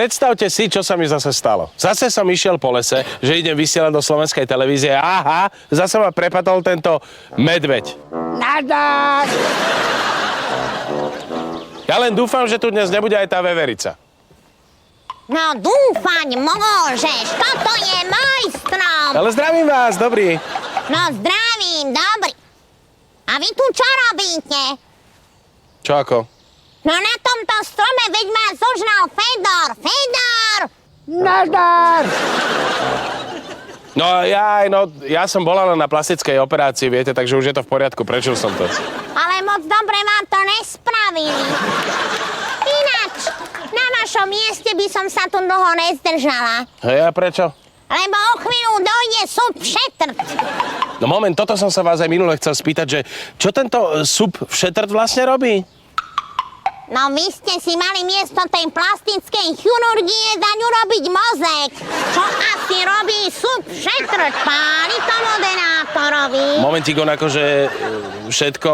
Predstavte si, čo sa mi zase stalo. Zase som išiel po lese, že idem vysielať do slovenskej televízie. Aha, zase ma prepadol tento medveď. Nazdar! Ja len dúfam, že tu dnes nebude aj tá veverica. No dúfať môžeš, toto je môj strom. Ale zdravím vás, dobrý. No zdravím, dobrý. A vy tu čo robíte? Čo ako? No na tomto strome veď ma zožral Fedor. Fedor! Nazdar! No ja som bola len na plastickej operácii, viete, takže už je to v poriadku, prežil som to. Ale moc dobre vám to nespravili. Ináč, na vašom mieste by som sa tu dlho nezdržala. Hej, a prečo? Lebo o chvíľu dojde sup všetrt. No moment, toto som sa vás aj minule chcel spýtať, že čo tento sup všetrt vlastne robí? No vy ste si mali miesto tej plastickej chirurgie dať urobiť mozek. Čo asi robí sup všetrt? Páli to moderátorovi. Momentík, on akože všetko,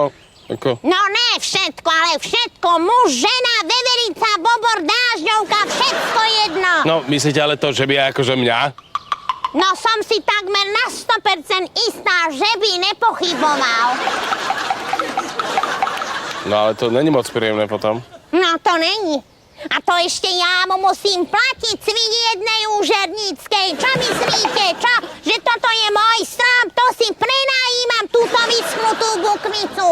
ako... No ne všetko, ale všetko. Muž, žena, veverica, bobor, dážďovka, všetko jedno. No, myslíte ale to, že by aj akože mňa? No som si takmer na 100% istá, že by nepochyboval. No ale to není moc príjemné potom. No to není. A to ešte ja mu musím platiť svini jednej úžerníckej. Čo myslíte? Čo? Že toto je môj strom? To si prenajímam túto vyschnutú bukvicu.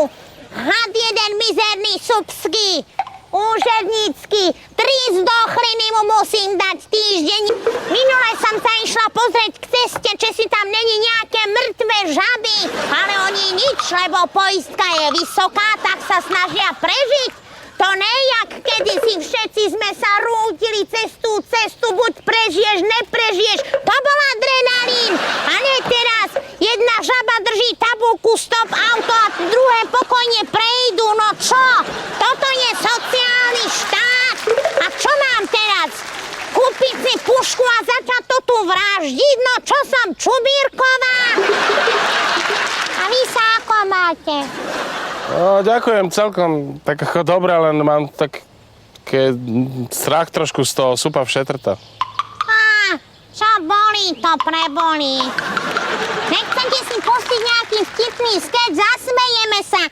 Had jeden mizerný subský. Úžernícky. 3 zdochliny mu musím dať týždeň. Minule som sa išla pozrieť k ceste, či si tam není nejaké mŕtve žaby. Ale oni nič, lebo poistka je vysoká, tak sa snažia prežiť. To ne, jak kedysi všetci sme sa rútili cestu, buď prežiješ, neprežiješ. To bol adrenalín. A ne teraz. Jedna žaba drží tabulku stop auto a druhé pokojne prejdú. No čo? Toto je sociálny štát. A čo mám teraz? Kúpiť si pušku a začať to tu vraždiť? No čo som, Čubírková? A vy sa ako máte? No, ďakujem celkom, tak ako dobre, len mám strach trošku z toho supa všetrta. Čo bolí, to prebolí. Nechcete si pustiť nejaký vtipný skeč, zasmejeme sa.